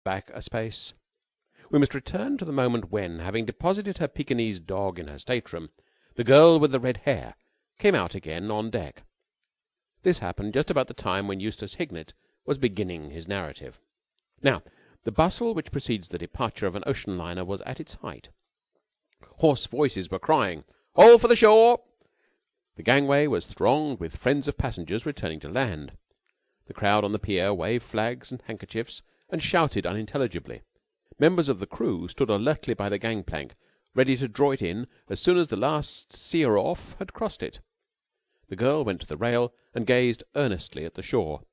back a space. We must return to the moment when, having deposited her Pekingese dog in her stateroom, the girl with the red hair came out again on deck. This happened just about the time when Eustace Hignett was beginning his narrative. Now, the bustle which precedes the departure of an ocean liner was at its height. Hoarse voices were crying, "All for the shore!" The gangway was thronged with friends of passengers returning to land. The crowd on the pier waved flags and handkerchiefs and shouted unintelligibly. Members of the crew stood alertly by the gangplank, ready to draw it in as soon as the last seer off had crossed it. The girl went to the rail and gazed earnestly at the shore.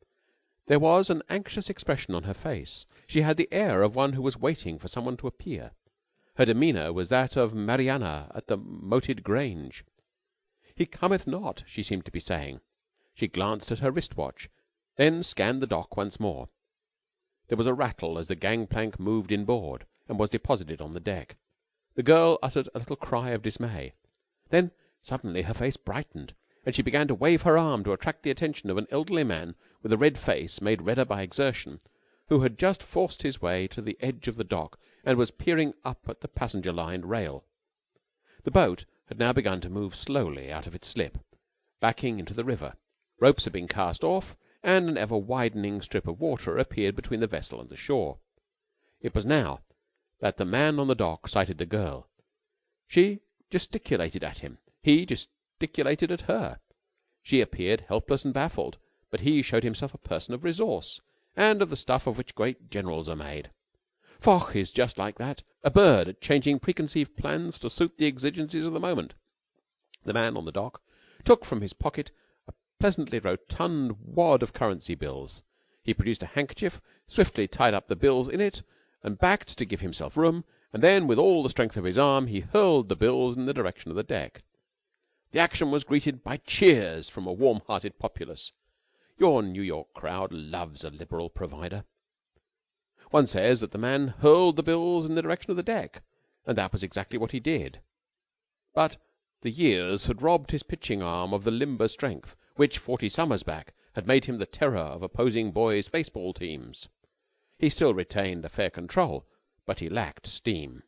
There was an anxious expression on her face. She had the air of one who was waiting for someone to appear. Her demeanour was that of Mariana at the moated grange. "He cometh not," she seemed to be saying. She glanced at her wrist watch, then scanned the dock once more. There was a rattle as the gangplank moved inboard and was deposited on the deck. The girl uttered a little cry of dismay. Then suddenly her face brightened, and she began to wave her arm to attract the attention of an elderly man with a red face made redder by exertion, who had just forced his way to the edge of the dock and was peering up at the passenger-lined rail. The boat had now begun to move slowly out of its slip, backing into the river. Ropes had been cast off, and an ever-widening strip of water appeared between the vessel and the shore. It was now that the man on the dock sighted the girl. She gesticulated at him. He gesticulated at her. She appeared helpless and baffled, but he showed himself a person of resource, and of the stuff of which great generals are made. Foch is just like that, a bird at changing preconceived plans to suit the exigencies of the moment. The man on the dock took from his pocket a pleasantly rotund wad of currency bills. He produced a handkerchief, swiftly tied up the bills in it, and backed to give himself room, and then, with all the strength of his arm, he hurled the bills in the direction of the deck. The action was greeted by cheers from a warm-hearted populace. Your New York crowd loves a liberal provider. One says that the man hurled the bills in the direction of the deck, and that was exactly what he did. But the years had robbed his pitching arm of the limber strength which, 40 summers back, had made him the terror of opposing boys' baseball teams. He still retained a fair control, but he lacked steam.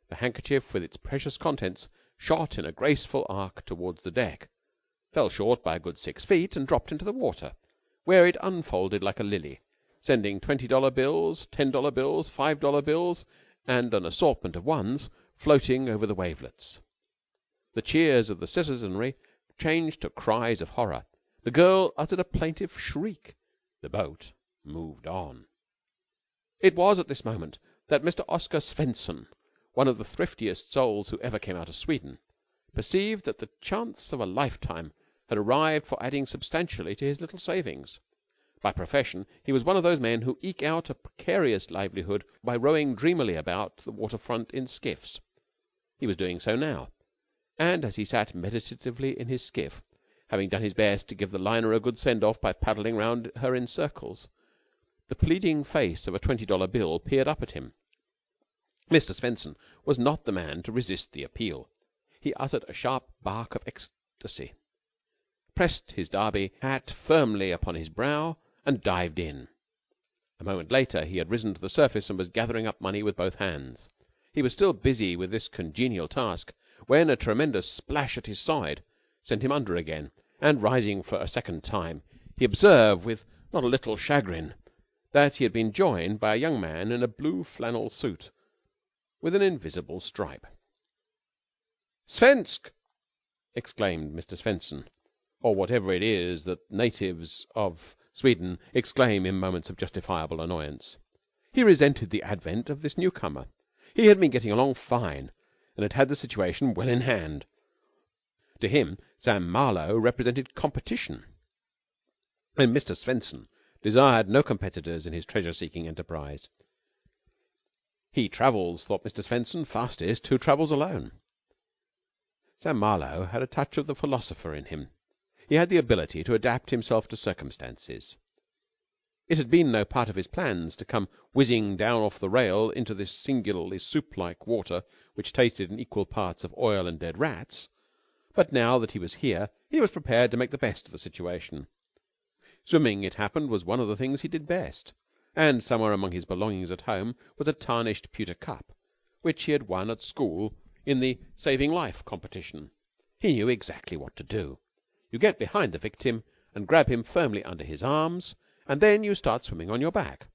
The handkerchief with its precious contents shot in a graceful arc towards the deck, fell short by a good 6 feet, and dropped into the water, where it unfolded like a lily, sending $20 bills, $10 bills, $5 bills, and an assortment of ones floating over the wavelets. The cheers of the citizenry changed to cries of horror. The girl uttered a plaintive shriek. The boat moved on. It was at this moment that Mr. Oscar Svensson, one of the thriftiest souls who ever came out of Sweden, perceived that the chance of a lifetime had arrived for adding substantially to his little savings. By profession, he was one of those men who eke out a precarious livelihood by rowing dreamily about the waterfront in skiffs. He was doing so now, and as he sat meditatively in his skiff, having done his best to give the liner a good send-off by paddling round her in circles, the pleading face of a $20 bill peered up at him. Mr. Svensson was not the man to resist the appeal. He uttered a sharp bark of ecstasy, pressed his derby hat firmly upon his brow, and dived in. A moment later he had risen to the surface and was gathering up money with both hands. He was still busy with this congenial task when a tremendous splash at his side sent him under again, and rising for a second time, he observed with not a little chagrin that he had been joined by a young man in a blue flannel suit with an invisible stripe. "Svensk!" exclaimed Mr. Svensson, or whatever it is that natives of Sweden exclaim in moments of justifiable annoyance. He resented the advent of this newcomer. He had been getting along fine, and had had the situation well in hand. To him, Sam Marlowe represented competition, and Mr. Svensson desired no competitors in his treasure-seeking enterprise. He travels, thought Mr. Svensson, fastest who travels alone. Sam Marlowe had a touch of the philosopher in him. He had the ability to adapt himself to circumstances. It had been no part of his plans to come whizzing down off the rail into this singularly soup-like water which tasted in equal parts of oil and dead rats, but now that he was here he was prepared to make the best of the situation. Swimming, it happened, was one of the things he did best, and somewhere among his belongings at home was a tarnished pewter cup which he had won at school in the Saving Life competition. He knew exactly what to do. You get behind the victim and grab him firmly under his arms, and then you start swimming on your back.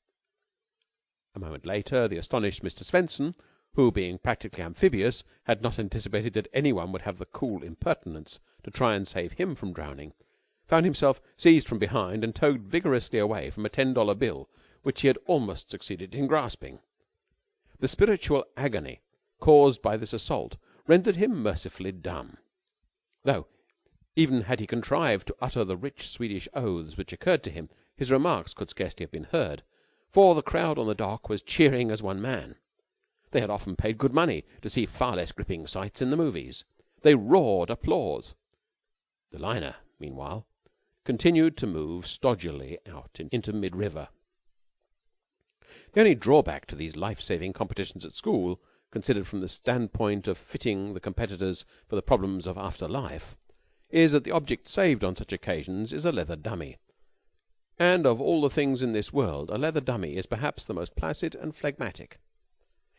A moment later, the astonished Mr. Swenson, who, being practically amphibious, had not anticipated that anyone would have the cool impertinence to try and save him from drowning, found himself seized from behind and towed vigorously away from a $10 bill which he had almost succeeded in grasping. The spiritual agony caused by this assault rendered him mercifully dumb, though, even had he contrived to utter the rich Swedish oaths which occurred to him, his remarks could scarcely have been heard, for the crowd on the dock was cheering as one man. They had often paid good money to see far less gripping sights in the movies. They roared applause. The liner, meanwhile, continued to move stodgily out into mid-river. The only drawback to these life-saving competitions at school, considered from the standpoint of fitting the competitors for the problems of after life, is that the object saved on such occasions is a leather dummy. And of all the things in this world, a leather dummy is perhaps the most placid and phlegmatic.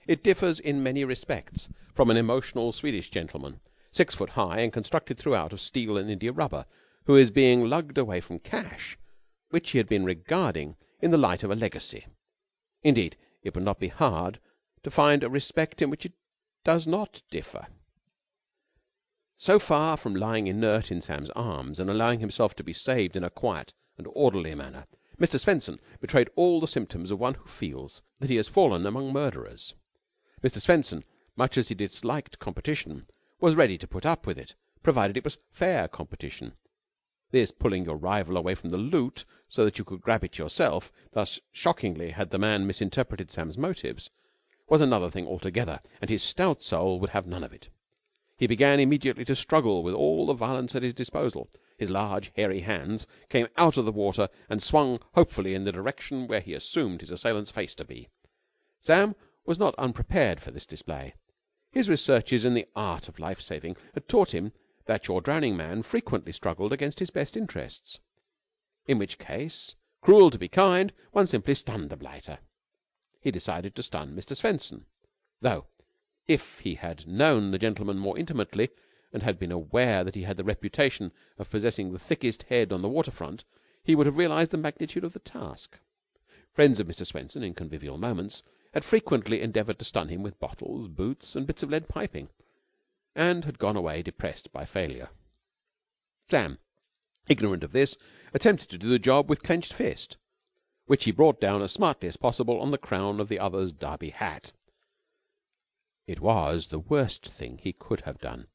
It differs in many respects from an emotional Swedish gentleman, 6 foot high and constructed throughout of steel and india rubber, who is being lugged away from cash, which he had been regarding in the light of a legacy. Indeed, it would not be hard to find a respect in which it does not differ. So far from lying inert in Sam's arms and allowing himself to be saved in a quiet and orderly manner, Mr. Swenson betrayed all the symptoms of one who feels that he has fallen among murderers. Mr. Swenson, much as he disliked competition, was ready to put up with it, provided it was fair competition. This pulling your rival away from the loot so that you could grab it yourself, thus shockingly had the man misinterpreted Sam's motives, was another thing altogether, and his stout soul would have none of it. He began immediately to struggle with all the violence at his disposal. His large, hairy hands came out of the water and swung hopefully in the direction where he assumed his assailant's face to be. Sam was not unprepared for this display. His researches in the art of life-saving had taught him that your drowning man frequently struggled against his best interests, in which case, cruel to be kind, one simply stunned the blighter. He decided to stun Mr. Swenson, though, if he had known the gentleman more intimately and had been aware that he had the reputation of possessing the thickest head on the waterfront, he would have realized the magnitude of the task. Friends of Mr. Swenson, in convivial moments, had frequently endeavored to stun him with bottles, boots, and bits of lead piping, and had gone away depressed by failure. Sam, ignorant of this, attempted to do the job with clenched fist, which he brought down as smartly as possible on the crown of the other's derby hat. It was the worst thing he could have done.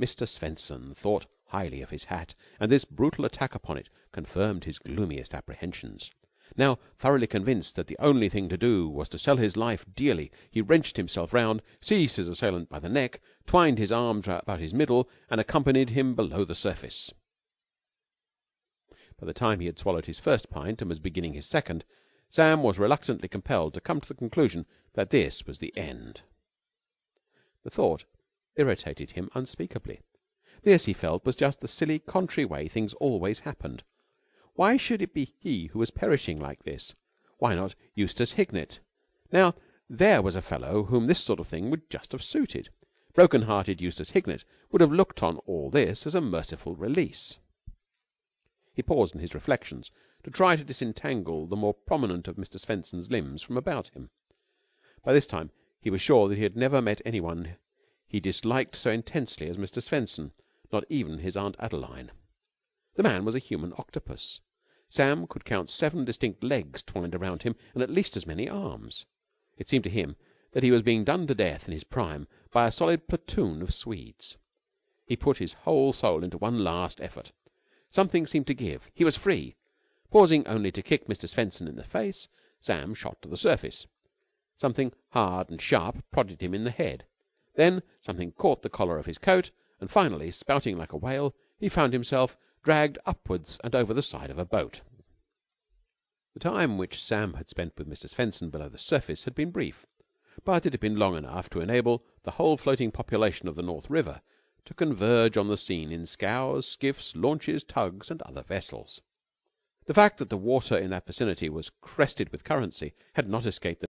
Mr. Swenson thought highly of his hat, and this brutal attack upon it confirmed his gloomiest apprehensions. Now, thoroughly convinced that the only thing to do was to sell his life dearly, he wrenched himself round, seized his assailant by the neck, twined his arms about his middle, and accompanied him below the surface. By the time he had swallowed his first pint and was beginning his second, Sam was reluctantly compelled to come to the conclusion that this was the end. The thought irritated him unspeakably. This, he felt, was just the silly, contrary way things always happened. Why should it be he who was perishing like this? Why not Eustace Hignett? Now, there was a fellow whom this sort of thing would just have suited. Broken-hearted Eustace Hignett would have looked on all this as a merciful release. He paused in his reflections to try to disentangle the more prominent of Mr. Swenson's limbs from about him. By this time he was sure that he had never met anyone he disliked so intensely as Mr. Swenson, not even his Aunt Adeline. The man was a human octopus. Sam could count 7 distinct legs twined around him and at least as many arms. It seemed to him that he was being done to death in his prime by a solid platoon of Swedes. He put his whole soul into one last effort. Something seemed to give. He was free. Pausing only to kick Mr. Swenson in the face, Sam shot to the surface. Something hard and sharp prodded him in the head. Then something caught the collar of his coat, and finally, spouting like a whale, he found himself dragged upwards and over the side of a boat. The time which Sam had spent with Mr. Swenson below the surface had been brief, but it had been long enough to enable the whole floating population of the North River to converge on the scene in scows, skiffs, launches, tugs, and other vessels. The fact that the water in that vicinity was crested with currency had not escaped them.